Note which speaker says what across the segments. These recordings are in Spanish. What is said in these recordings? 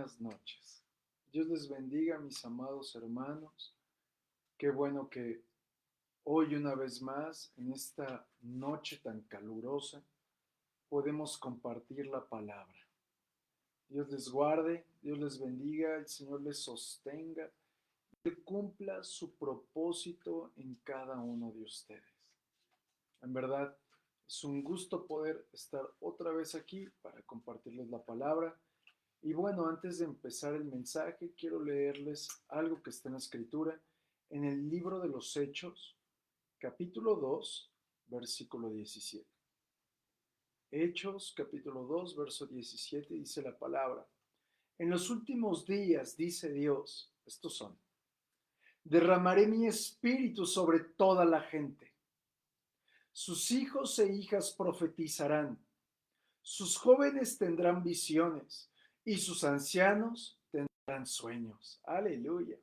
Speaker 1: buenas noches. Dios les bendiga, mis amados hermanos. Qué bueno que hoy una vez más, en esta noche tan calurosa, podemos compartir la palabra. Dios les guarde, Dios les bendiga, el Señor les sostenga, que cumpla su propósito en cada uno de ustedes. En verdad, es un gusto poder estar otra vez aquí para compartirles la palabra. Y bueno, antes de empezar el mensaje, quiero leerles algo que está en la Escritura, en el libro de los Hechos, capítulo 2, versículo 17. Hechos, capítulo 2, verso 17, dice la palabra: En los últimos días, dice Dios, estos son, derramaré mi espíritu sobre toda la gente. Sus hijos e hijas profetizarán, sus jóvenes tendrán visiones y sus ancianos tendrán sueños. Aleluya.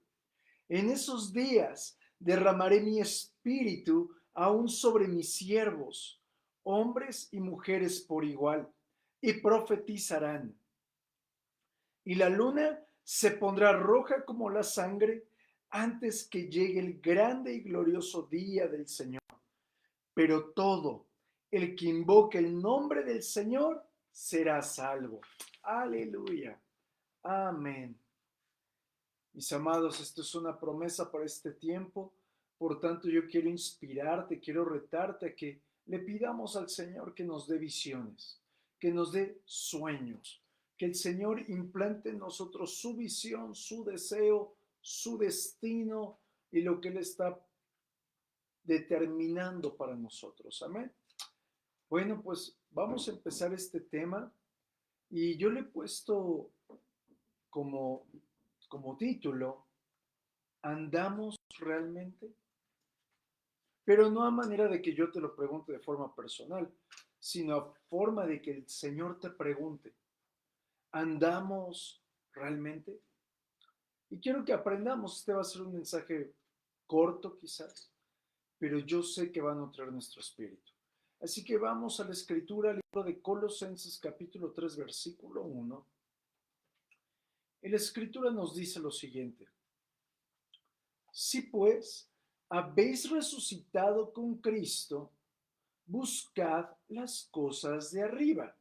Speaker 1: En esos días derramaré mi espíritu aún sobre mis siervos, hombres y mujeres por igual, y profetizarán. Y la luna se pondrá roja como la sangre antes que llegue el grande y glorioso día del Señor. Pero todo el que invoque el nombre del Señor será salvo. Aleluya. Amén. Mis amados, esto es una promesa para este tiempo. Por tanto, yo quiero inspirarte, quiero retarte a que le pidamos al Señor que nos dé visiones, que nos dé sueños, que el Señor implante en nosotros su visión, su deseo, su destino y lo que Él está determinando para nosotros. Amén. Bueno, pues vamos a empezar este tema y yo le he puesto como, como título, ¿andamos realmente? Pero no a manera de que yo te lo pregunte de forma personal, sino a forma de que el Señor te pregunte, ¿andamos realmente? Y quiero que aprendamos, este va a ser un mensaje corto quizás, pero yo sé que va a nutrir nuestro espíritu. Así que vamos a la escritura, al libro de Colosenses capítulo 3, versículo 1. Y la escritura nos dice lo siguiente: si pues habéis resucitado con Cristo, buscad las cosas de arriba,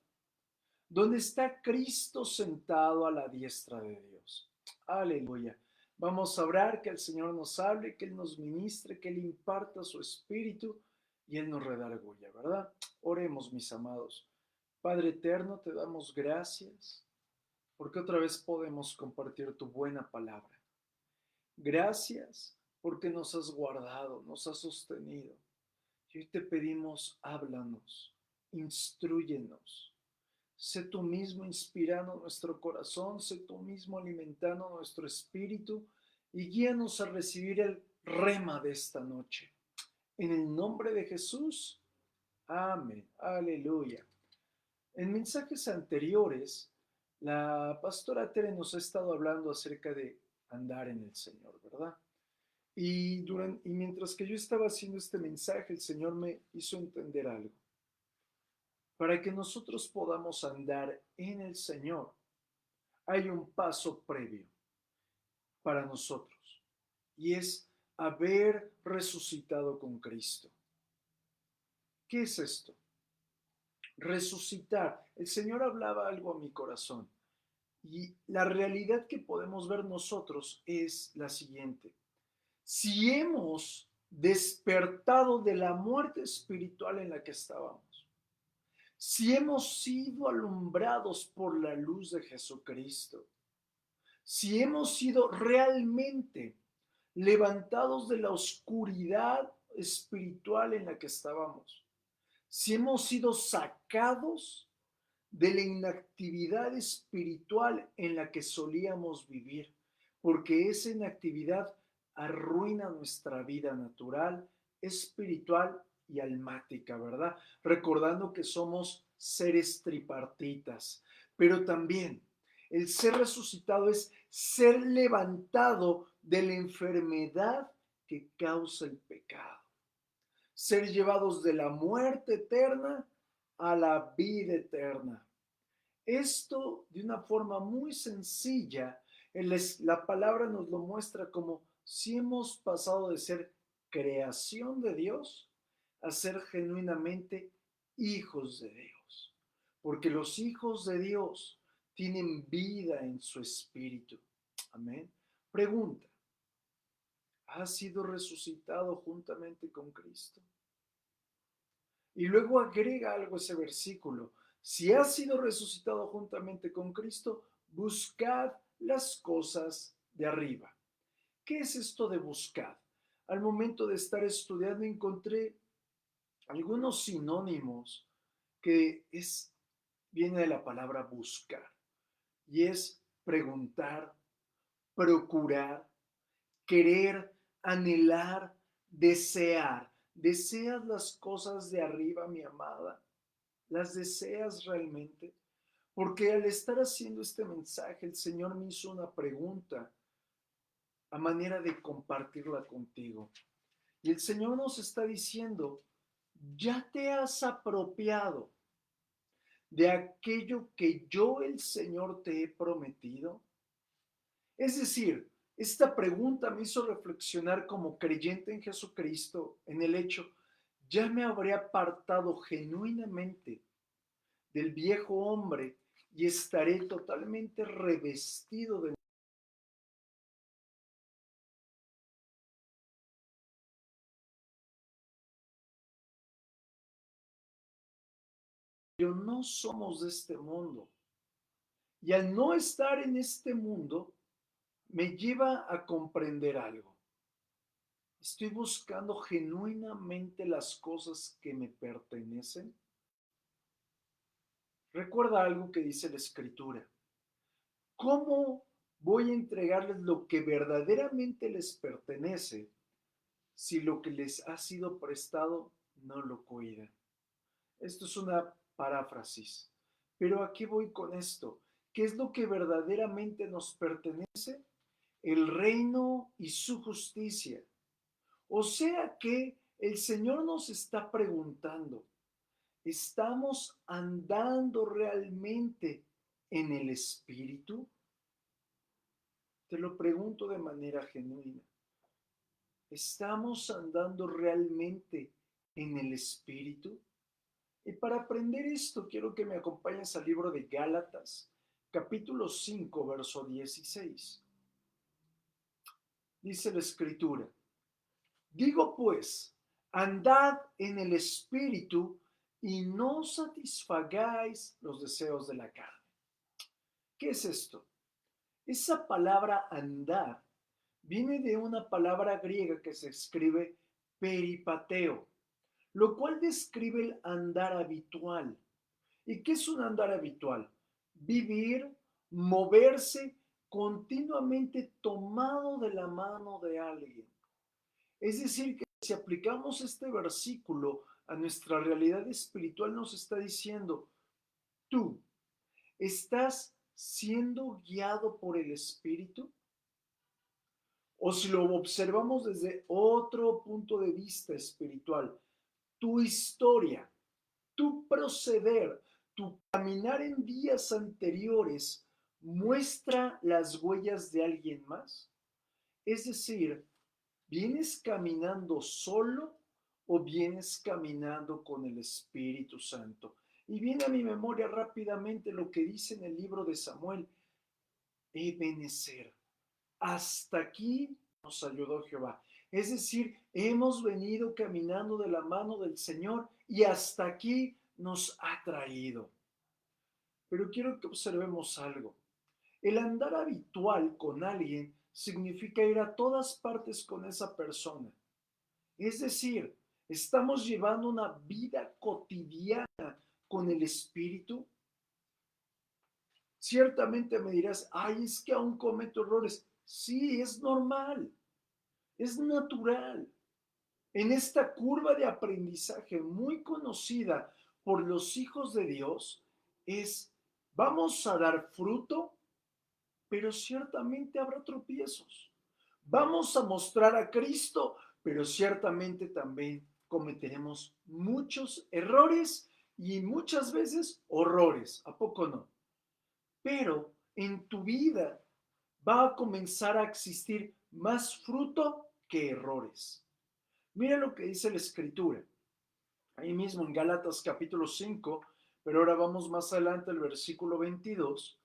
Speaker 1: donde está Cristo sentado a la diestra de Dios. Aleluya. Vamos a orar, que el Señor nos hable, que Él nos ministre, que Él imparta su espíritu y Él nos redarguya, ¿verdad? Oremos, mis amados. Padre eterno, te damos gracias porque otra vez podemos compartir tu buena palabra. Gracias porque nos has guardado, nos has sostenido. Y hoy te pedimos, háblanos, instrúyenos. Sé tú mismo inspirando nuestro corazón, sé tú mismo alimentando nuestro espíritu y guíanos a recibir el rema de esta noche. En el nombre de Jesús, amén, aleluya. En mensajes anteriores, la pastora Tere nos ha estado hablando acerca de andar en el Señor, ¿verdad? Y mientras que yo estaba haciendo este mensaje, el Señor me hizo entender algo. Para que nosotros podamos andar en el Señor, hay un paso previo para nosotros, y es haber resucitado con Cristo. ¿Qué es esto? Resucitar. El Señor hablaba algo a mi corazón, y la realidad que podemos ver nosotros es la siguiente. Si hemos despertado de la muerte espiritual en la que estábamos, si hemos sido alumbrados por la luz de Jesucristo, si hemos sido realmente levantados de la oscuridad espiritual en la que estábamos, si hemos sido sacados de la inactividad espiritual en la que solíamos vivir, porque esa inactividad arruina nuestra vida natural, espiritual y almática, ¿verdad? Recordando que somos seres tripartitas, pero también el ser resucitado es ser levantado de la enfermedad que causa el pecado, ser llevados de la muerte eterna a la vida eterna. Esto de una forma muy sencilla, la palabra nos lo muestra como si hemos pasado de ser creación de Dios a ser genuinamente hijos de Dios. Porque los hijos de Dios tienen vida en su espíritu. Amén. Pregunta, ¿has sido resucitado juntamente con Cristo? Y luego agrega algo ese versículo. Si has sido resucitado juntamente con Cristo, buscad las cosas de arriba. ¿Qué es esto de buscar? Al momento de estar estudiando encontré algunos sinónimos que viene de la palabra buscar y es preguntar, procurar, querer, anhelar, desear. ¿Deseas las cosas de arriba, mi amada? ¿Las deseas realmente? Porque al estar haciendo este mensaje, el Señor me hizo una pregunta a manera de compartirla contigo. Y el Señor nos está diciendo, ¿ya te has apropiado de aquello que yo, el Señor, te he prometido? Es decir, esta pregunta me hizo reflexionar como creyente en Jesucristo en el hecho, ya me habré apartado genuinamente del viejo hombre y estaré totalmente revestido de... Pero no somos de este mundo. Y al no estar en este mundo, me lleva a comprender algo. ¿Estoy buscando genuinamente las cosas que me pertenecen? Recuerda algo que dice la Escritura. ¿Cómo voy a entregarles lo que verdaderamente les pertenece si lo que les ha sido prestado no lo cuidan? Esto es una paráfrasis. Pero ¿a qué voy con esto? ¿Qué es lo que verdaderamente nos pertenece? El reino y su justicia. O sea que el Señor nos está preguntando, ¿estamos andando realmente en el Espíritu? Te lo pregunto de manera genuina. ¿Estamos andando realmente en el Espíritu? Y para aprender esto, quiero que me acompañes al libro de Gálatas, capítulo 5, verso 16. Dice la Escritura, digo pues, andad en el Espíritu y no satisfagáis los deseos de la carne. ¿Qué es esto? Esa palabra andar viene de una palabra griega que se escribe peripateo, lo cual describe el andar habitual. ¿Y qué es un andar habitual? Vivir, moverse continuamente tomado de la mano de alguien. Es decir, que si aplicamos este versículo a nuestra realidad espiritual, nos está diciendo, tú estás siendo guiado por el Espíritu. O si lo observamos desde otro punto de vista espiritual, tu historia, tu proceder, tu caminar en días anteriores muestra las huellas de alguien más. Es decir, ¿vienes caminando solo o vienes caminando con el Espíritu Santo? Y viene a mi memoria rápidamente lo que dice en el libro de Samuel, Ebenezer, hasta aquí nos ayudó Jehová. Es decir, hemos venido caminando de la mano del Señor y hasta aquí nos ha traído. Pero quiero que observemos algo. El andar habitual con alguien significa ir a todas partes con esa persona. Es decir, estamos llevando una vida cotidiana con el Espíritu. Ciertamente me dirás, ay, es que aún cometo errores. Sí, es normal, es natural. En esta curva de aprendizaje muy conocida por los hijos de Dios, vamos a dar fruto, pero ciertamente habrá tropiezos. Vamos a mostrar a Cristo, pero ciertamente también cometeremos muchos errores y muchas veces horrores. ¿A poco no? pero en tu vida va a comenzar a existir más fruto que errores. Mira lo que dice la Escritura, ahí mismo en Gálatas capítulo 5, pero ahora vamos más adelante al versículo 22,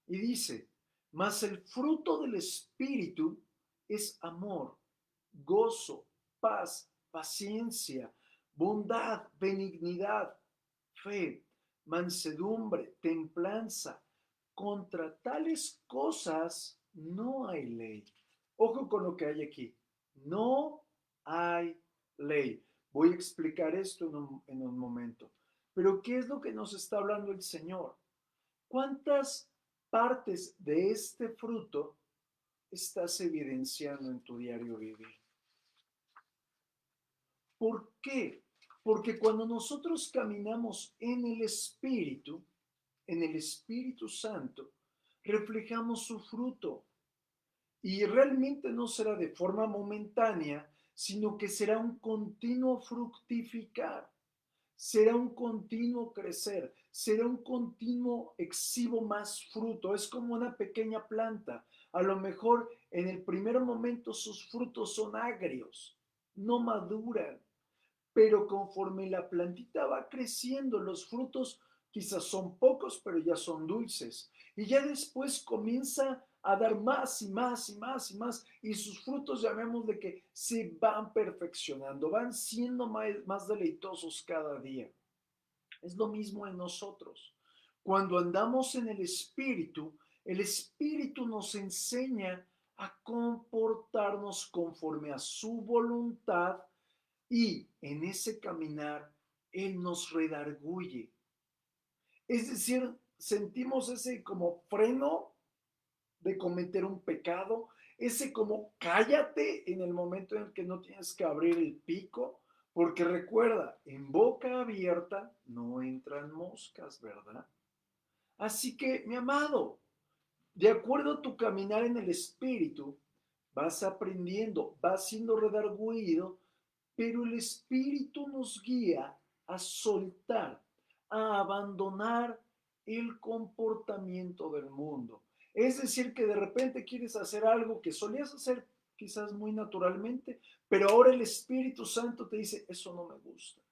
Speaker 1: y dice, mas el fruto del Espíritu es amor, gozo, paz, paciencia, bondad, benignidad, fe, mansedumbre, templanza. Contra tales cosas no hay ley. Ojo con lo que hay aquí. No hay ley. Voy a explicar esto en un momento. Pero ¿qué es lo que nos está hablando el Señor? ¿Cuántas partes de este fruto estás evidenciando en tu diario vivir? ¿Por qué? Porque cuando nosotros caminamos en el Espíritu Santo, reflejamos su fruto. Y realmente no será de forma momentánea, sino que será un continuo fructificar, será un continuo crecer, será un continuo exhibo más fruto. Es como una pequeña planta. A lo mejor en el primer momento sus frutos son agrios, no maduran, pero conforme la plantita va creciendo, los frutos quizás son pocos, pero ya son dulces. Y ya después comienza a dar más y más y más y más, y sus frutos, llamémosle que se van perfeccionando, van siendo más deleitosos cada día. Es lo mismo en nosotros. Cuando andamos en el Espíritu nos enseña a comportarnos conforme a su voluntad y en ese caminar Él nos redarguye. Es decir, sentimos ese como freno de cometer un pecado, ese como cállate en el momento en el que no tienes que abrir el pico, porque recuerda, en boca abierta no entran moscas, ¿verdad? Así que, mi amado, de acuerdo a tu caminar en el Espíritu, vas aprendiendo, vas siendo redarguido, pero el Espíritu nos guía a soltar, a abandonar el comportamiento del mundo. Es decir, que de repente quieres hacer algo que solías hacer quizás muy naturalmente, pero ahora el Espíritu Santo te dice, eso no me gusta,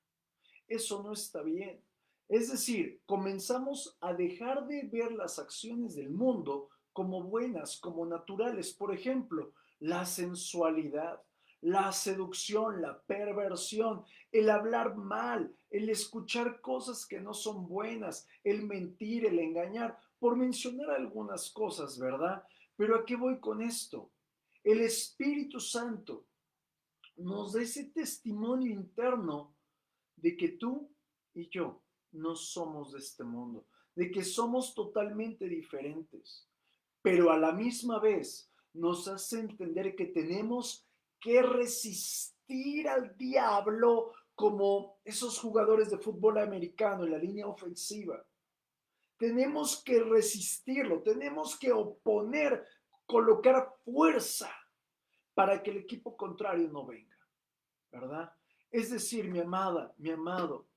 Speaker 1: eso no está bien. Es decir, comenzamos a dejar de ver las acciones del mundo como buenas, como naturales. Por ejemplo, la sensualidad, la seducción, la perversión, el hablar mal, el escuchar cosas que no son buenas, el mentir, el engañar, por mencionar algunas cosas, ¿verdad? Pero ¿a qué voy con esto? El Espíritu Santo nos da ese testimonio interno de que tú y yo no somos de este mundo, de que somos totalmente diferentes, pero a la misma vez nos hace entender que tenemos que resistir al diablo como esos jugadores de fútbol americano en la línea ofensiva. Tenemos que resistirlo, tenemos que oponer, colocar fuerza para que el equipo contrario no venga, ¿verdad? Es decir, mi amada, mi amado,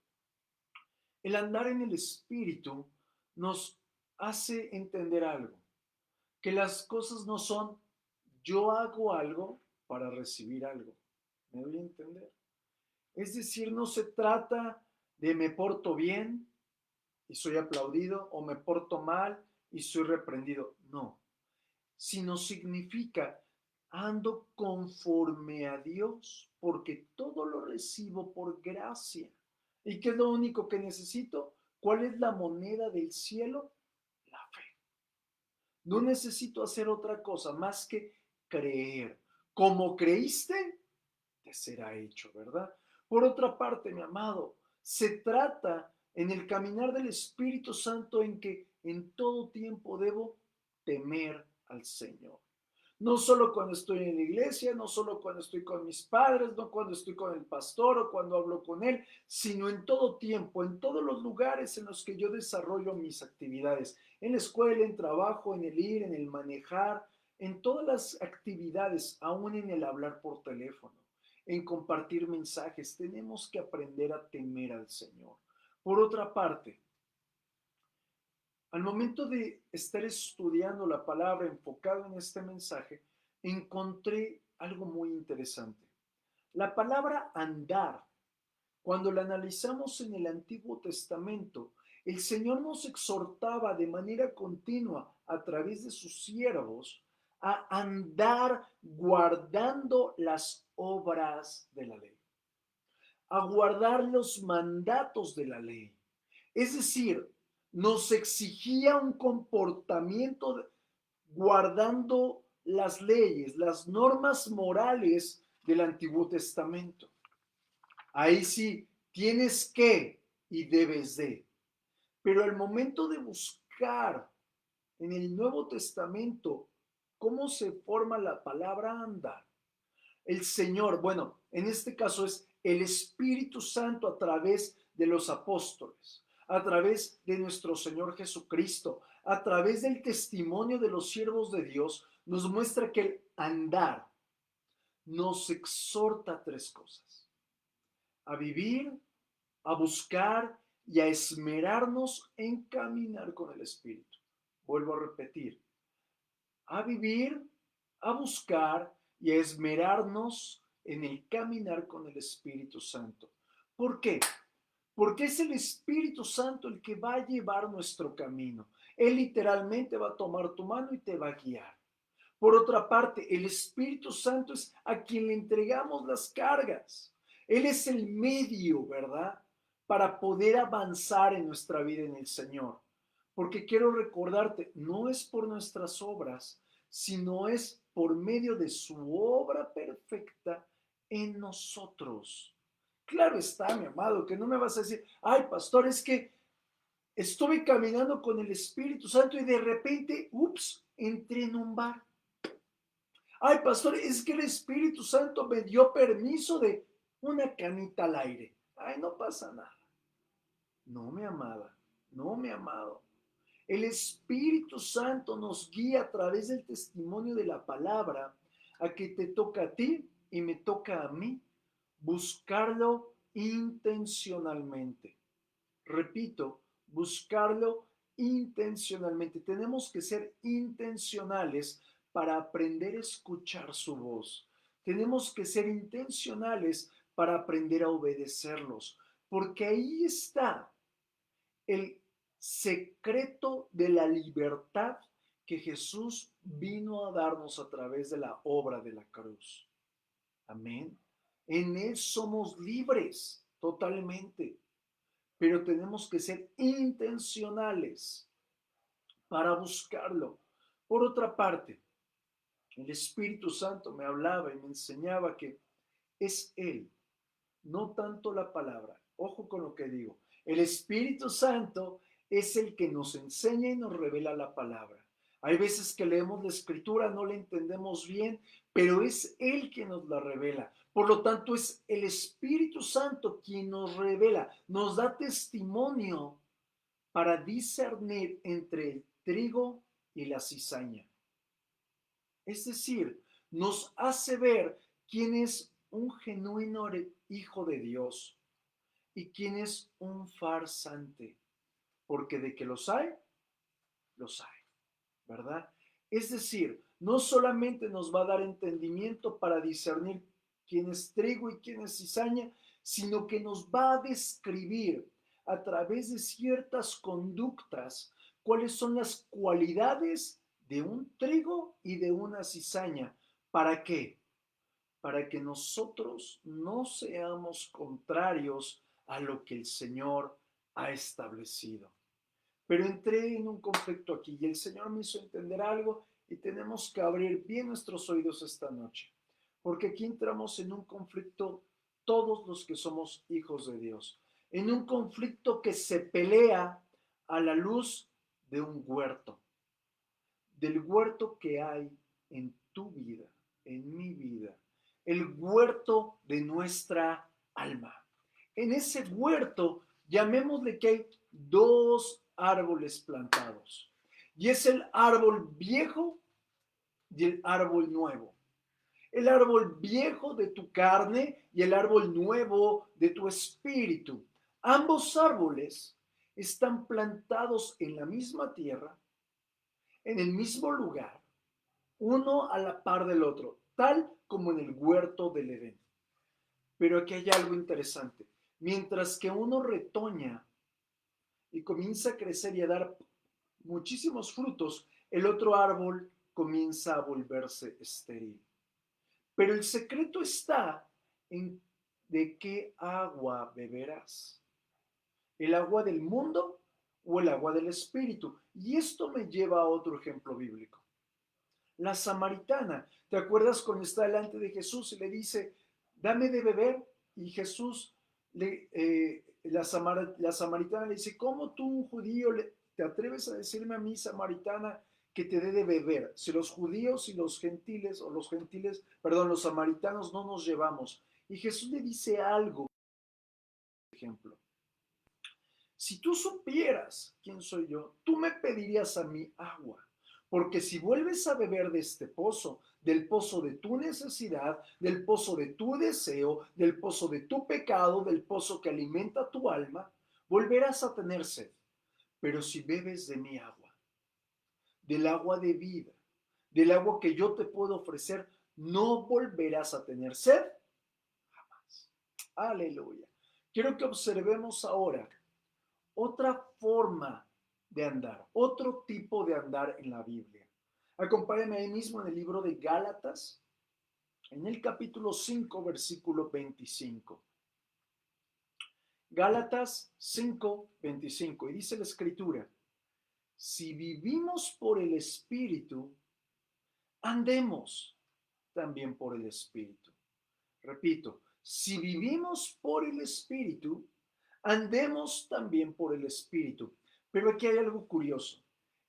Speaker 1: el andar en el Espíritu nos hace entender algo, que las cosas no son yo hago algo para recibir algo. ¿Me doy a entender? Es decir, no se trata de me porto bien y soy aplaudido o me porto mal y soy reprendido. No, sino significa ando conforme a Dios porque todo lo recibo por gracia. ¿Y qué es lo único que necesito? ¿Cuál es la moneda del cielo? La fe. No necesito hacer otra cosa más que creer. Como creíste, te será hecho, ¿verdad? Por otra parte, mi amado, se trata en el caminar del Espíritu Santo en que en todo tiempo debo temer al Señor. No solo cuando estoy en la iglesia, no solo cuando estoy con mis padres, no cuando estoy con el pastor o cuando hablo con él, sino en todo tiempo, en todos los lugares en los que yo desarrollo mis actividades, en la escuela, en trabajo, en el ir, en el manejar, en todas las actividades, aún en el hablar por teléfono, en compartir mensajes. Tenemos que aprender a temer al Señor. Por otra parte, Al momento de estar estudiando la palabra enfocado en este mensaje, encontré algo muy interesante. La palabra andar, cuando la analizamos en el Antiguo Testamento, el Señor nos exhortaba de manera continua a través de sus siervos a andar guardando las obras de la ley, a guardar los mandatos de la ley. Es decir, nos exigía un comportamiento guardando las leyes, las normas morales del Antiguo Testamento. Ahí sí, tienes que y debes de. Pero al momento de buscar en el Nuevo Testamento cómo se forma la palabra andar, el Señor, bueno, en este caso es el Espíritu Santo a través de los apóstoles, a través de nuestro Señor Jesucristo, a través del testimonio de los siervos de Dios, nos muestra que el andar nos exhorta a tres cosas: a vivir, a buscar y a esmerarnos en caminar con el Espíritu. Vuelvo a repetir: a vivir, a buscar y a esmerarnos en el caminar con el Espíritu Santo. ¿Por qué? Porque es el Espíritu Santo el que va a llevar nuestro camino. Él literalmente va a tomar tu mano y te va a guiar. Por otra parte, el Espíritu Santo es a quien le entregamos las cargas. Él es el medio, ¿verdad?, para poder avanzar en nuestra vida en el Señor. Porque quiero recordarte, no es por nuestras obras, sino es por medio de su obra perfecta en nosotros. Claro está, mi amado, que no me vas a decir: ay, pastor, es que estuve caminando con el Espíritu Santo y de repente, ups, entré en un bar. Ay, pastor, es que el Espíritu Santo me dio permiso de una canita al aire. Ay, no pasa nada. No, mi amada, no, mi amado. El Espíritu Santo nos guía a través del testimonio de la palabra a que te toca a ti y me toca a mí buscarlo intencionalmente. Repito, buscarlo intencionalmente. Tenemos que ser intencionales para aprender a escuchar su voz. Tenemos que ser intencionales para aprender a obedecerlos, porque ahí está el secreto de la libertad que Jesús vino a darnos a través de la obra de la cruz. Amén. En Él somos libres totalmente, pero tenemos que ser intencionales para buscarlo. Por otra parte, el Espíritu Santo me hablaba y me enseñaba que es Él, no tanto la palabra. Ojo con lo que digo. El Espíritu Santo es el que nos enseña y nos revela la palabra. Hay veces que leemos la Escritura, no la entendemos bien, pero es Él quien nos la revela. Por lo tanto, es el Espíritu Santo quien nos revela, nos da testimonio para discernir entre el trigo y la cizaña. Es decir, nos hace ver quién es un genuino hijo de Dios y quién es un farsante, porque de que los hay, ¿verdad? Es decir, no solamente nos va a dar entendimiento para discernir quién es trigo y quién es cizaña, sino que nos va a describir a través de ciertas conductas cuáles son las cualidades de un trigo y de una cizaña. ¿Para qué? Para que nosotros no seamos contrarios a lo que el Señor ha establecido. Pero entré en un conflicto aquí y el Señor me hizo entender algo y tenemos que abrir bien nuestros oídos esta noche, porque aquí entramos en un conflicto todos los que somos hijos de Dios, en un conflicto que se pelea a la luz de un huerto, del huerto que hay en tu vida, en mi vida, el huerto de nuestra alma. En ese huerto, llamémosle que hay dos árboles plantados, y es el árbol viejo y el árbol nuevo. El árbol viejo de tu carne y el árbol nuevo de tu espíritu. Ambos árboles están plantados en la misma tierra, en el mismo lugar, uno a la par del otro, tal como en el huerto del Edén. Pero aquí hay algo interesante. Mientras que uno retoña y comienza a crecer y a dar muchísimos frutos, el otro árbol comienza a volverse estéril. Pero el secreto está en de qué agua beberás. ¿El agua del mundo o el agua del espíritu? Y esto me lleva a otro ejemplo bíblico. La samaritana, ¿te acuerdas cuando está delante de Jesús y le dice, dame de beber? Y Jesús, la samaritana le dice, ¿cómo tú, un judío, te atreves a decirme a mí, samaritana, que te dé de beber? Si los judíos y los gentiles, perdón, los samaritanos no nos llevamos. Y Jesús le dice algo, por ejemplo. Si tú supieras quién soy yo, tú me pedirías a mí agua. Porque si vuelves a beber de este pozo, del pozo de tu necesidad, del pozo de tu deseo, del pozo de tu pecado, del pozo que alimenta tu alma, volverás a tener sed. Pero si bebes de mi agua, del agua de vida, del agua que yo te puedo ofrecer, no volverás a tener sed jamás. Aleluya. Quiero que observemos ahora otra forma de andar, otro tipo de andar en la Biblia. Acompáñame ahí mismo en el libro de Gálatas, en el capítulo 5, versículo 25. Gálatas 5, 25. Y dice la Escritura, si vivimos por el Espíritu, andemos también por el Espíritu. Repito, si vivimos por el Espíritu, andemos también por el Espíritu. Pero aquí hay algo curioso.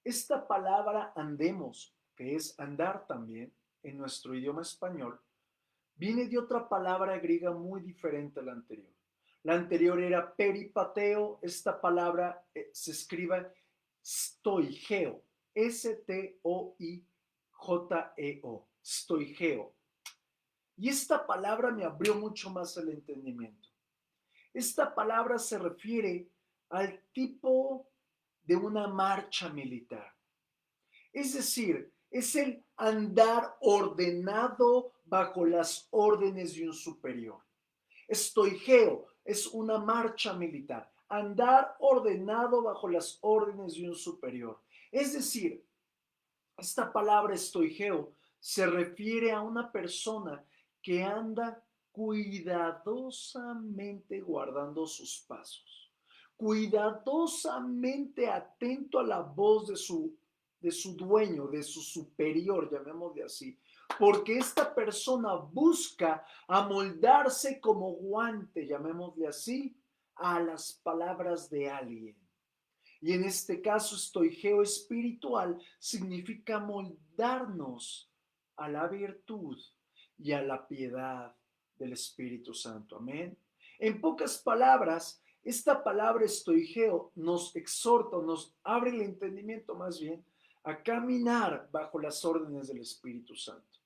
Speaker 1: Esta palabra andemos, que es andar también en nuestro idioma español, viene de otra palabra griega muy diferente a la anterior. La anterior era peripateo, esta palabra se escribe stoigeo, S-T-O-I-J-E-O, stoigeo. Y esta palabra me abrió mucho más el entendimiento. Esta palabra se refiere al tipo de una marcha militar. Es decir, es el andar ordenado bajo las órdenes de un superior. Estoigeo es una marcha militar, andar ordenado bajo las órdenes de un superior. Es decir, esta palabra estoigeo se refiere a una persona que anda cuidadosamente guardando sus pasos, cuidadosamente atento a la voz de su dueño, de su superior, llamémosle así, porque esta persona busca amoldarse como guante, llamémosle así, a las palabras de alguien. Y en este caso, estoigeo espiritual significa moldarnos a la virtud y a la piedad del Espíritu Santo. Amén. En pocas palabras, esta palabra estoigeo nos exhorta, nos abre el entendimiento más bien a caminar bajo las órdenes del Espíritu Santo,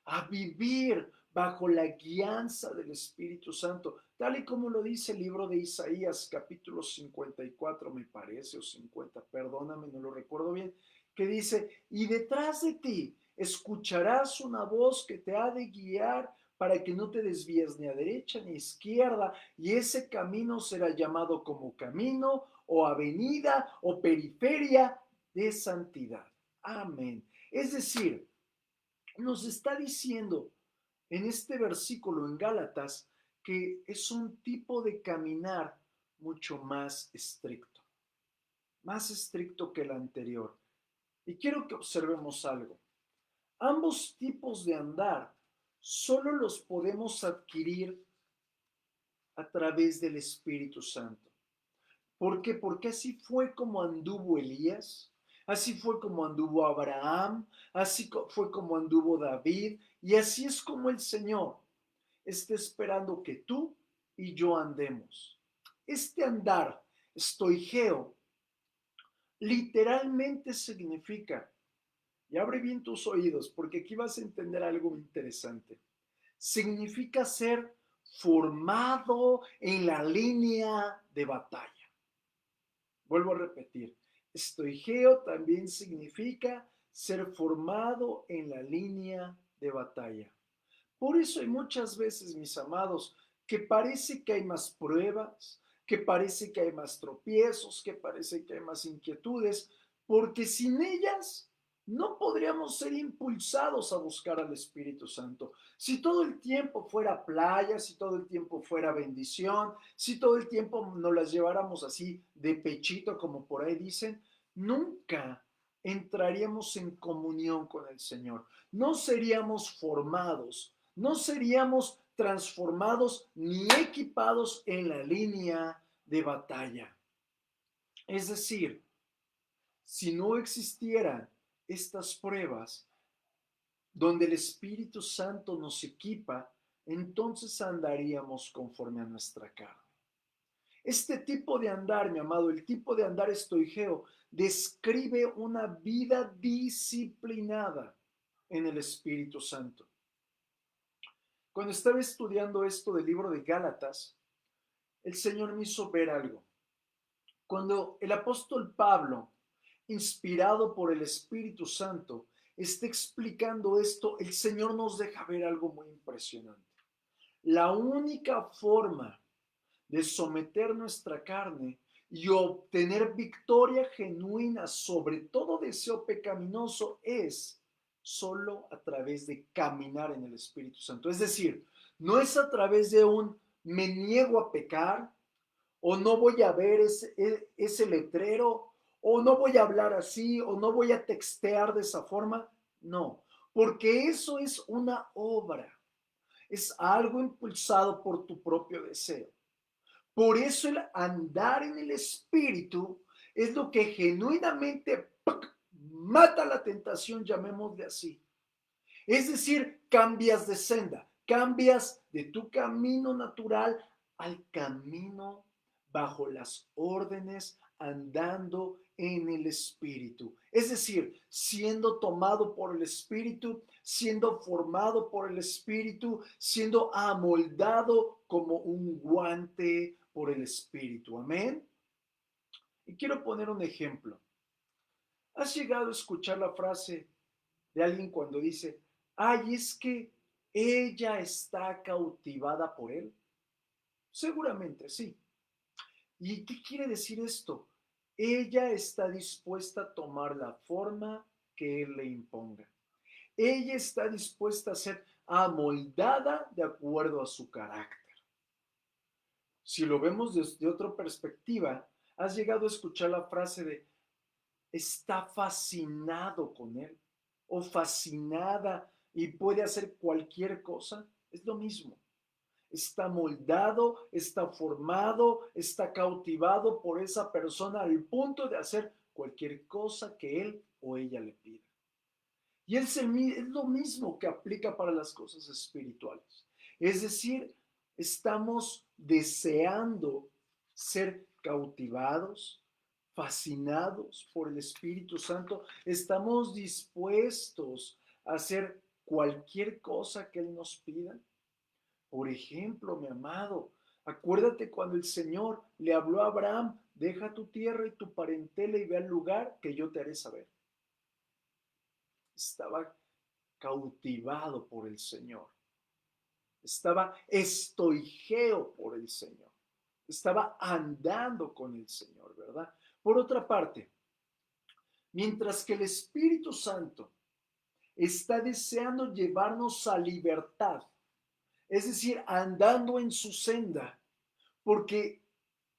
Speaker 1: a vivir bajo la guianza del Espíritu Santo, tal y como lo dice el libro de Isaías, capítulo 54, me parece, o 50, perdóname, no lo recuerdo bien, que dice, y detrás de ti escucharás una voz que te ha de guiar para que no te desvíes ni a derecha ni a izquierda, y ese camino será llamado como camino o avenida o periferia de santidad. Amén. Es decir, nos está diciendo en este versículo en Gálatas que es un tipo de caminar mucho más estricto que el anterior. Y quiero que observemos algo. Ambos tipos de andar solo los podemos adquirir a través del Espíritu Santo. ¿Por qué? Porque así fue como anduvo Elías, así fue como anduvo Abraham, así fue como anduvo David, y así es como el Señor está esperando que tú y yo andemos. Este andar, estoigeo, literalmente significa, y abre bien tus oídos porque aquí vas a entender algo interesante, significa ser formado en la línea de batalla. Vuelvo a repetir, estoigeo también significa ser formado en la línea de batalla. Por eso hay muchas veces, mis amados, que parece que hay más pruebas, que parece que hay más tropiezos, que parece que hay más inquietudes, porque sin ellas no podríamos ser impulsados a buscar al Espíritu Santo. Si todo el tiempo fuera playa, si todo el tiempo fuera bendición, si todo el tiempo nos las lleváramos así de pechito, como por ahí dicen, nunca entraríamos en comunión con el Señor. No seríamos formados, no seríamos transformados ni equipados en la línea de batalla. Es decir, si no existieran estas pruebas donde el Espíritu Santo nos equipa, entonces andaríamos conforme a nuestra carne. Este tipo de andar, mi amado, el tipo de andar estoigeo, describe una vida disciplinada en el Espíritu Santo. Cuando estaba estudiando esto del libro de Gálatas, el Señor me hizo ver algo. Cuando el apóstol Pablo, inspirado por el Espíritu Santo, está explicando esto, el Señor nos deja ver algo muy impresionante. La única forma de someter nuestra carne y obtener victoria genuina sobre todo deseo pecaminoso es solo a través de caminar en el Espíritu Santo. Es decir, no es a través de un me niego a pecar, o no voy a ver ese letrero, o no voy a hablar así, o no voy a textear de esa forma. No, porque eso es una obra, es algo impulsado por tu propio deseo. Por eso el andar en el Espíritu es lo que genuinamente mata la tentación, llamémosle así. Es decir, cambias de senda, cambias de tu camino natural al camino bajo las órdenes, andando en el Espíritu. Es decir, siendo tomado por el Espíritu, siendo formado por el Espíritu, siendo amoldado como un guante por el Espíritu. Amén. Y quiero poner un ejemplo. ¿Has llegado a escuchar la frase de alguien cuando dice, ay, es que ella está cautivada por él? Seguramente sí. ¿Y qué quiere decir esto? Ella está dispuesta a tomar la forma que él le imponga. Ella está dispuesta a ser amoldada de acuerdo a su carácter. Si lo vemos desde otra perspectiva, has llegado a escuchar la frase de está fascinado con él o fascinada y puede hacer cualquier cosa. Es lo mismo. Está moldado, está formado, está cautivado por esa persona al punto de hacer cualquier cosa que él o ella le pida. Y es lo mismo que aplica para las cosas espirituales. Es decir, estamos deseando ser cautivados, fascinados por el Espíritu Santo. Estamos dispuestos a hacer cualquier cosa que Él nos pida. Por ejemplo, mi amado, acuérdate cuando el Señor le habló a Abraham, deja tu tierra y tu parentela y ve al lugar que yo te haré saber. Estaba cautivado por el Señor. Estaba estoigeo por el Señor. Estaba andando con el Señor, ¿verdad? Por otra parte, mientras que el Espíritu Santo está deseando llevarnos a libertad, es decir, andando en su senda, porque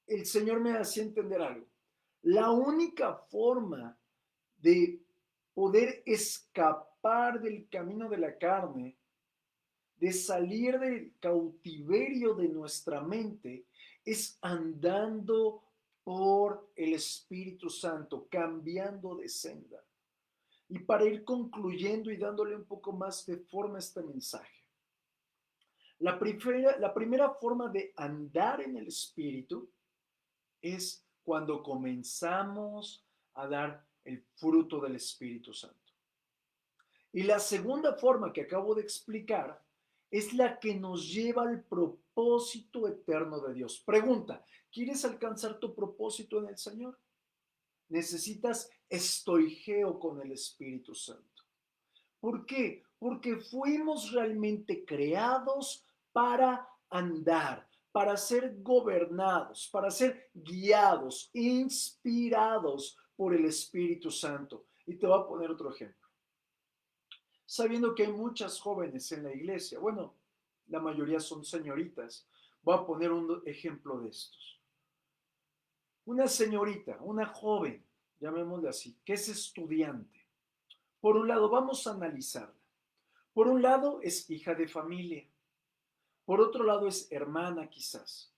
Speaker 1: el Señor me hacía entender algo. La única forma de poder escapar del camino de la carne, de salir del cautiverio de nuestra mente, es andando por el Espíritu Santo, cambiando de senda. Y para ir concluyendo y dándole un poco más de forma a este mensaje, la primera forma de andar en el Espíritu es cuando comenzamos a dar el fruto del Espíritu Santo. Y la segunda forma que acabo de explicar es la que nos lleva al propósito eterno de Dios. Pregunta, ¿quieres alcanzar tu propósito en el Señor? Necesitas estoigeo con el Espíritu Santo. ¿Por qué? Porque fuimos realmente creados para andar, para ser gobernados, para ser guiados, inspirados por el Espíritu Santo. Y te voy a poner otro ejemplo. Sabiendo que hay muchas jóvenes en la iglesia, bueno, la mayoría son señoritas, voy a poner un ejemplo de estos. Una señorita, una joven, llamémosle así, que es estudiante. Por un lado, vamos a analizarla. Por un lado, es hija de familia. Por otro lado, es hermana quizás.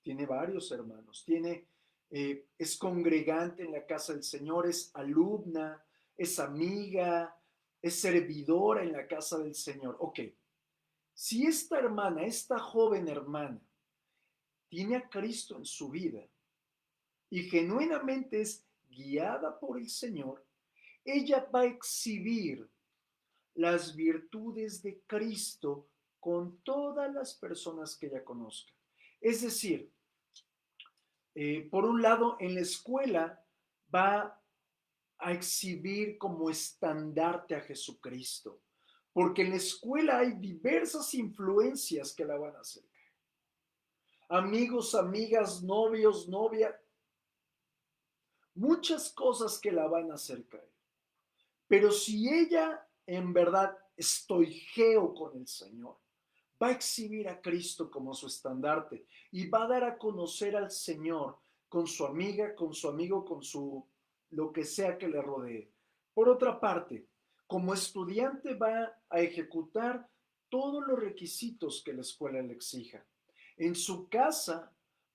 Speaker 1: Tiene varios hermanos. Es congregante en la casa del Señor, es alumna, es amiga, es servidora en la casa del Señor. Ok, si esta hermana, esta joven hermana, tiene a Cristo en su vida y genuinamente es guiada por el Señor, ella va a exhibir las virtudes de Cristo con todas las personas que ella conozca. Es decir, por un lado, en la escuela va a exhibir como estandarte a Jesucristo, porque en la escuela hay diversas influencias que la van a acercar. Amigos, amigas, novios, novia, muchas cosas que la van a acercar. Pero si ella en verdad estoigeo con el Señor, va a exhibir a Cristo como su estandarte y va a dar a conocer al Señor con su amiga, con su amigo, con su lo que sea que le rodee. Por otra parte, como estudiante va a ejecutar todos los requisitos que la escuela le exija. En su casa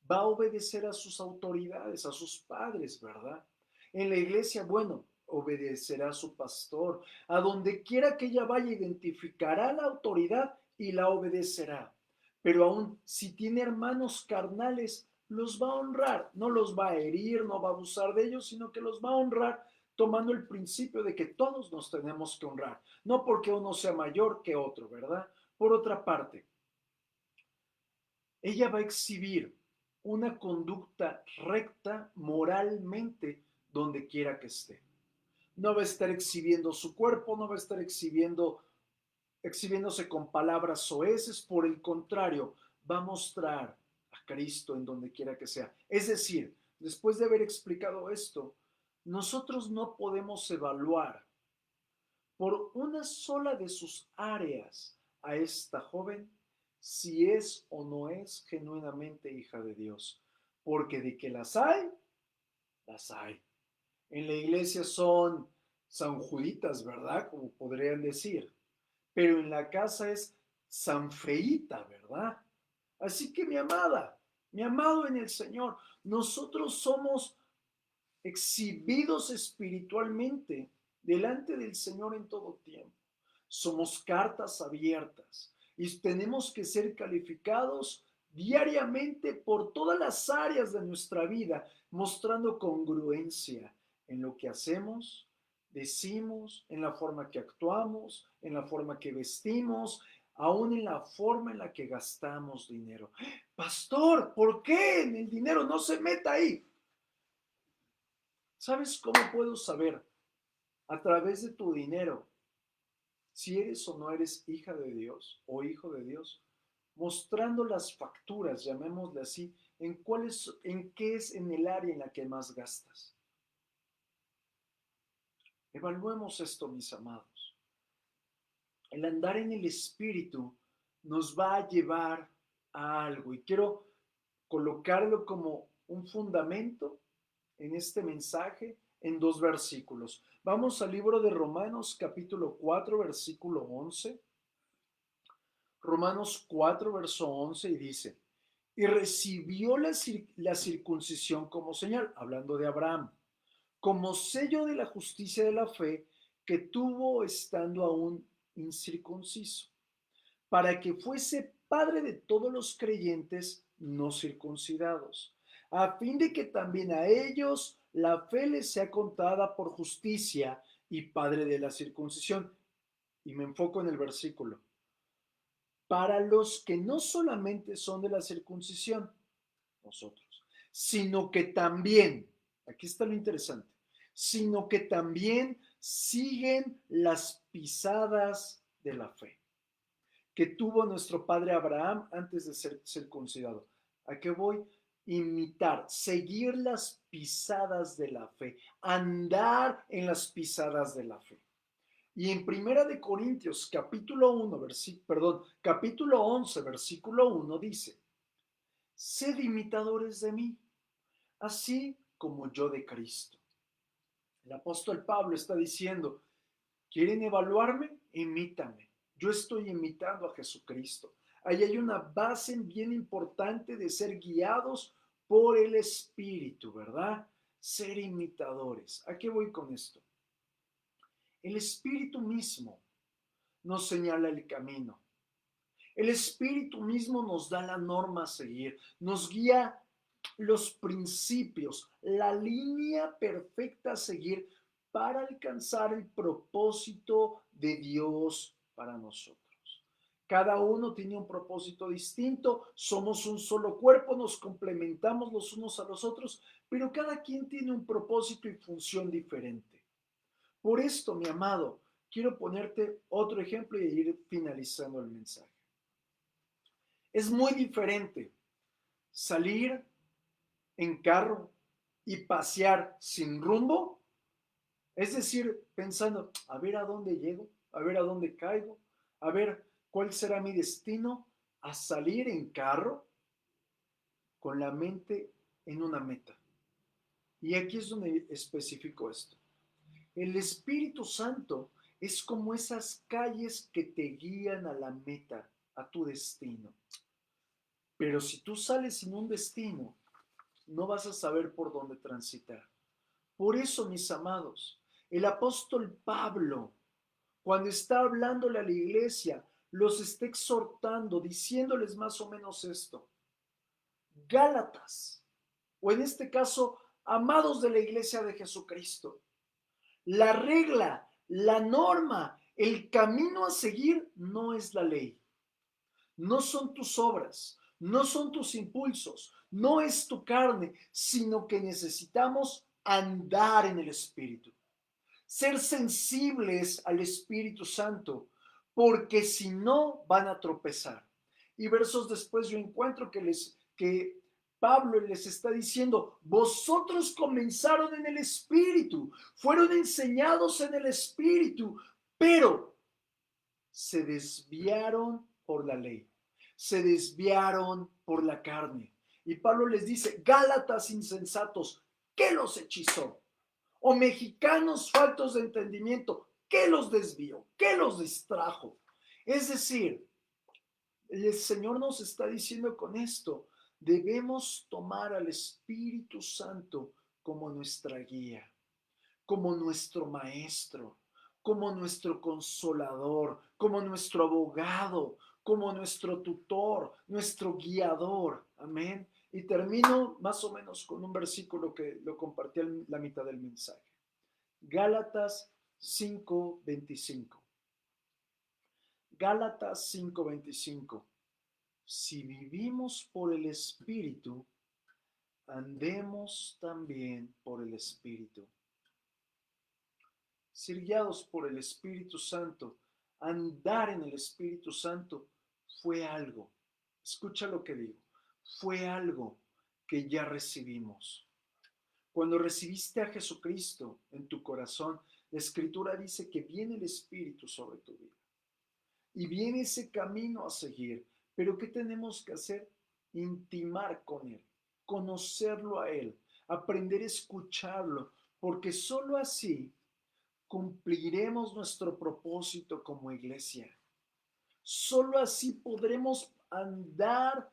Speaker 1: va a obedecer a sus autoridades, a sus padres, ¿verdad? En la iglesia, bueno, obedecerá a su pastor. A donde quiera que ella vaya, identificará la autoridad y la obedecerá. Pero aún si tiene hermanos carnales, los va a honrar, no los va a herir, no va a abusar de ellos, sino que los va a honrar tomando el principio de que todos nos tenemos que honrar, no porque uno sea mayor que otro, ¿verdad? Por otra parte, ella va a exhibir una conducta recta moralmente donde quiera que esté. No va a estar exhibiendo su cuerpo, no va a estar exhibiéndose con palabras soeces, por el contrario, va a mostrar a Cristo en donde quiera que sea. Es decir, después de haber explicado esto, nosotros no podemos evaluar por una sola de sus áreas a esta joven si es o no es genuinamente hija de Dios. Porque de que las hay, las hay. En la iglesia son sanjuditas, ¿verdad? Como podrían decir. Pero en la casa es sanfeíta, ¿verdad? Así que mi amada, mi amado en el Señor, nosotros somos exhibidos espiritualmente delante del Señor en todo tiempo. Somos cartas abiertas y tenemos que ser calificados diariamente por todas las áreas de nuestra vida, mostrando congruencia en lo que hacemos, decimos, en la forma que actuamos, en la forma que vestimos, aún en la forma en la que gastamos dinero. Pastor, ¿por qué el dinero no se meta ahí? ¿Sabes cómo puedo saber a través de tu dinero si eres o no eres hija de Dios o hijo de Dios? Mostrando las facturas, llamémosle así, en qué es en el área en la que más gastas. Evaluemos esto, mis amados. El andar en el Espíritu nos va a llevar a algo y quiero colocarlo como un fundamento en este mensaje en dos versículos. Vamos al libro de Romanos capítulo 4 versículo 11. Romanos 4 verso 11 y dice, y recibió la circuncisión como señal, hablando de Abraham, como sello de la justicia de la fe que tuvo estando aún incircunciso, para que fuese padre de todos los creyentes no circuncidados, a fin de que también a ellos la fe les sea contada por justicia y padre de la circuncisión. Y me enfoco en el versículo. Para los que no solamente son de la circuncisión, nosotros, sino que también, aquí está lo interesante, sino que también siguen las pisadas de la fe que tuvo nuestro padre Abraham antes de ser circuncidado. ¿A qué voy? Imitar, seguir las pisadas de la fe, andar en las pisadas de la fe. Y en Primera de Corintios, capítulo 1, capítulo 11, versículo 1 dice: sed imitadores de mí, así como yo de Cristo. El apóstol Pablo está diciendo: ¿quieren evaluarme? Imítame. Yo estoy imitando a Jesucristo. Ahí hay una base bien importante de ser guiados por el Espíritu, ¿verdad? Ser imitadores. ¿A qué voy con esto? El Espíritu mismo nos señala el camino. El Espíritu mismo nos da la norma a seguir, nos guía los principios, la línea perfecta a seguir para alcanzar el propósito de Dios para nosotros. Cada uno tiene un propósito distinto, somos un solo cuerpo, nos complementamos los unos a los otros, pero cada quien tiene un propósito y función diferente. Por esto, mi amado, quiero ponerte otro ejemplo y ir finalizando el mensaje. Es muy diferente salir en carro y pasear sin rumbo, es decir, pensando, a ver a dónde llego, a ver a dónde caigo, a ver cuál será mi destino, a salir en carro con la mente en una meta. Y aquí es donde especifico esto. El Espíritu Santo es como esas calles que te guían a la meta, a tu destino. Pero si tú sales sin un destino, no vas a saber por dónde transitar. Por eso, mis amados, el apóstol Pablo, cuando está hablándole a la iglesia, los está exhortando, diciéndoles más o menos esto. Gálatas, o en este caso, amados de la iglesia de Jesucristo, la regla, la norma, el camino a seguir no es la ley. No son tus obras, no son tus impulsos, no es tu carne, sino que necesitamos andar en el Espíritu, ser sensibles al Espíritu Santo, porque si no van a tropezar. Y versos después yo encuentro que Pablo les está diciendo: vosotros comenzaron en el Espíritu, fueron enseñados en el Espíritu, pero se desviaron por la ley, se desviaron por la carne. Y Pablo les dice: Gálatas insensatos, ¿qué los hechizó? O mexicanos faltos de entendimiento, ¿qué los desvió? ¿Qué los distrajo? Es decir, el Señor nos está diciendo con esto: debemos tomar al Espíritu Santo como nuestra guía, como nuestro maestro, como nuestro consolador, como nuestro abogado, como nuestro tutor, nuestro guiador. Amén. Y termino más o menos con un versículo que lo compartí en la mitad del mensaje. Gálatas 5:25. Gálatas 5:25. Si vivimos por el Espíritu, andemos también por el Espíritu. Ser guiados por el Espíritu Santo, andar en el Espíritu Santo, fue algo, escucha lo que digo, fue algo que ya recibimos. Cuando recibiste a Jesucristo en tu corazón, la Escritura dice que viene el Espíritu sobre tu vida y viene ese camino a seguir. Pero ¿qué tenemos que hacer? Intimar con Él, conocerlo a Él, aprender a escucharlo, porque sólo así cumpliremos nuestro propósito como iglesia. Solo así podremos andar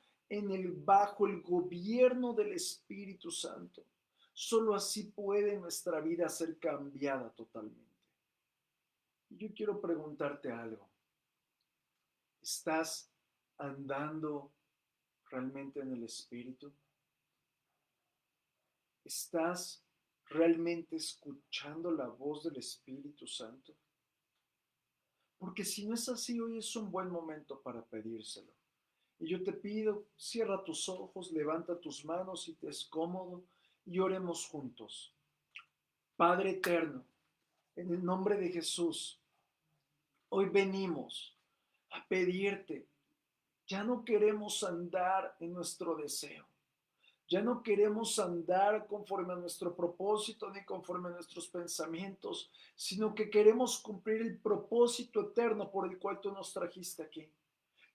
Speaker 1: bajo el gobierno del Espíritu Santo. Solo así puede nuestra vida ser cambiada totalmente. Y yo quiero preguntarte algo. ¿Estás andando realmente en el Espíritu? ¿Estás realmente escuchando la voz del Espíritu Santo? Porque si no es así, hoy es un buen momento para pedírselo. Y yo te pido, cierra tus ojos, levanta tus manos si te es cómodo y oremos juntos. Padre eterno, en el nombre de Jesús, hoy venimos a pedirte, ya no queremos andar en nuestro deseo. Ya no queremos andar conforme a nuestro propósito ni conforme a nuestros pensamientos, sino que queremos cumplir el propósito eterno por el cual tú nos trajiste aquí.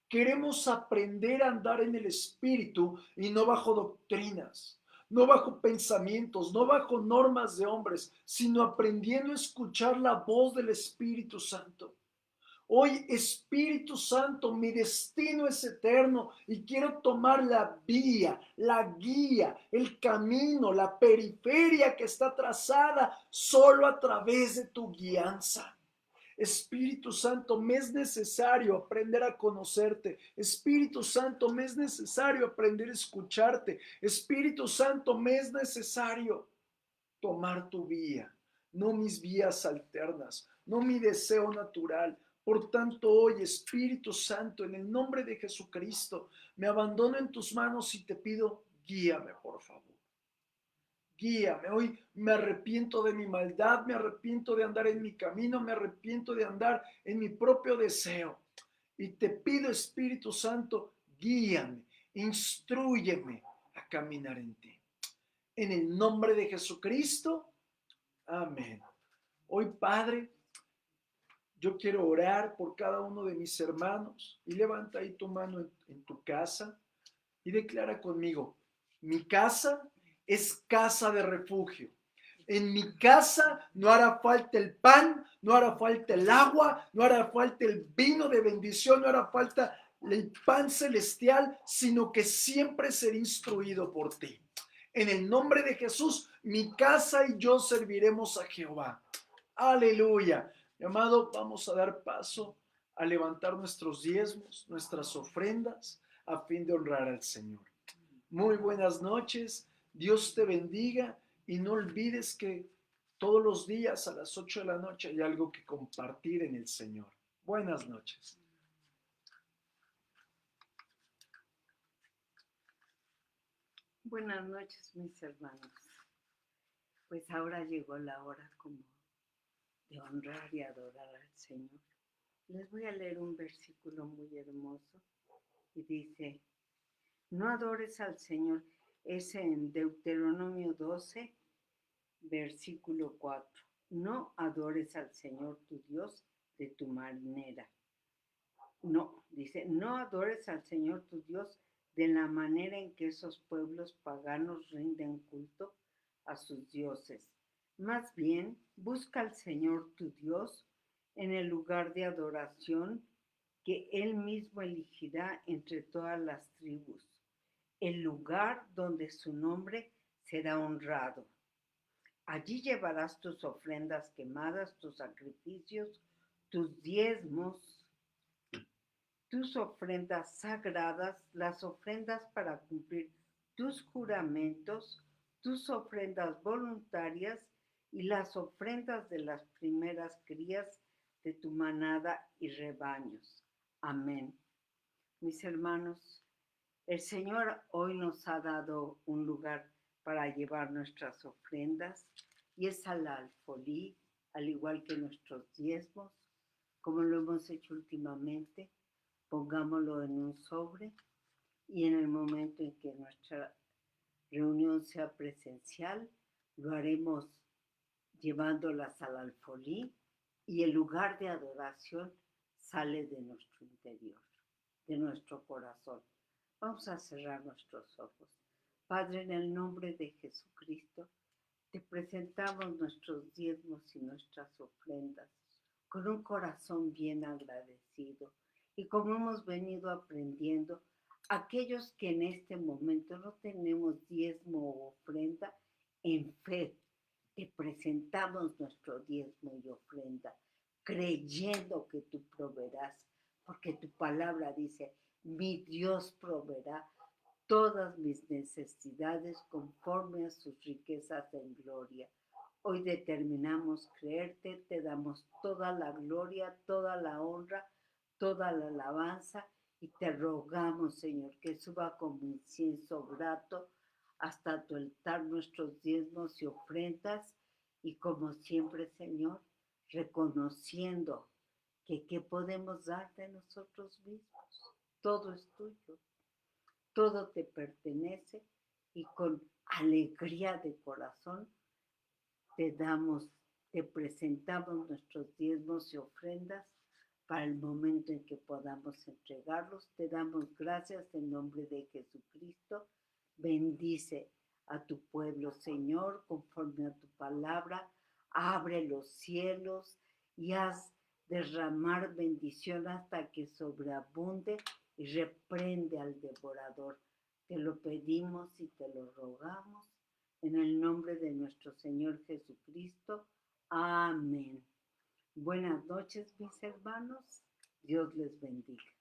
Speaker 1: Queremos aprender a andar en el Espíritu y no bajo doctrinas, no bajo pensamientos, no bajo normas de hombres, sino aprendiendo a escuchar la voz del Espíritu Santo. Hoy, Espíritu Santo, mi destino es eterno y quiero tomar la vía, la guía, el camino, la periferia que está trazada solo a través de tu guianza. Espíritu Santo, me es necesario aprender a conocerte. Espíritu Santo, me es necesario aprender a escucharte. Espíritu Santo, me es necesario tomar tu vía, no mis vías alternas, no mi deseo natural. Por tanto, hoy, Espíritu Santo, en el nombre de Jesucristo, me abandono en tus manos y te pido, guíame, por favor. Guíame. Hoy me arrepiento de mi maldad, me arrepiento de andar en mi camino, me arrepiento de andar en mi propio deseo. Y te pido, Espíritu Santo, guíame, instrúyeme a caminar en ti. En el nombre de Jesucristo, amén. Hoy, Padre, yo quiero orar por cada uno de mis hermanos y levanta ahí tu mano en tu casa y declara conmigo, mi casa es casa de refugio. En mi casa no hará falta el pan, no hará falta el agua, no hará falta el vino de bendición, no hará falta el pan celestial, sino que siempre seré instruido por ti. En el nombre de Jesús, mi casa y yo serviremos a Jehová. Aleluya. Mi amado, vamos a dar paso a levantar nuestros diezmos, nuestras ofrendas, a fin de honrar al Señor. Muy buenas noches, Dios te bendiga y no olvides que todos los días a las 8 de la noche hay algo que compartir en el Señor. Buenas noches.
Speaker 2: Buenas noches, mis hermanos. Pues ahora llegó la hora como de honrar y adorar al Señor. Les voy a leer un versículo muy hermoso y dice, no adores al Señor. Es en Deuteronomio 12, versículo 4. No adores al Señor tu Dios de tu manera. No, dice, no adores al Señor tu Dios de la manera en que esos pueblos paganos rinden culto a sus dioses. Más bien, busca al Señor tu Dios en el lugar de adoración que Él mismo elegirá entre todas las tribus, el lugar donde su nombre será honrado. Allí llevarás tus ofrendas quemadas, tus sacrificios, tus diezmos, tus ofrendas sagradas, las ofrendas para cumplir tus juramentos, tus ofrendas voluntarias y las ofrendas de las primeras crías de tu manada y rebaños. Amén. Mis hermanos, el Señor hoy nos ha dado un lugar para llevar nuestras ofrendas y es al alfolí, al igual que nuestros diezmos, como lo hemos hecho últimamente. Pongámoslo en un sobre y en el momento en que nuestra reunión sea presencial, lo haremos llevándolas al alfolí y el lugar de adoración sale de nuestro interior, de nuestro corazón. Vamos a cerrar nuestros ojos. Padre, en el nombre de Jesucristo, te presentamos nuestros diezmos y nuestras ofrendas con un corazón bien agradecido. Y como hemos venido aprendiendo, aquellos que en este momento no tenemos diezmo o ofrenda, en fe te presentamos nuestro diezmo y ofrenda, creyendo que tú proveerás, porque tu palabra dice, mi Dios proveerá todas mis necesidades conforme a sus riquezas en gloria. Hoy determinamos creerte, te damos toda la gloria, toda la honra, toda la alabanza y te rogamos, Señor, que suba como incienso grato hasta tu altar nuestros diezmos y ofrendas Y como siempre, Señor, reconociendo que qué podemos dar de nosotros mismos. Todo es tuyo, todo te pertenece y con alegría de corazón te damos, te presentamos nuestros diezmos y ofrendas para el momento en que podamos entregarlos. Te damos gracias en nombre de Jesucristo. Bendice a tu pueblo, Señor, conforme a tu palabra. Abre los cielos y haz derramar bendición hasta que sobreabunde y reprende al devorador. Te lo pedimos y te lo rogamos en el nombre de nuestro Señor Jesucristo. Amén. Buenas noches, mis hermanos. Dios les bendiga.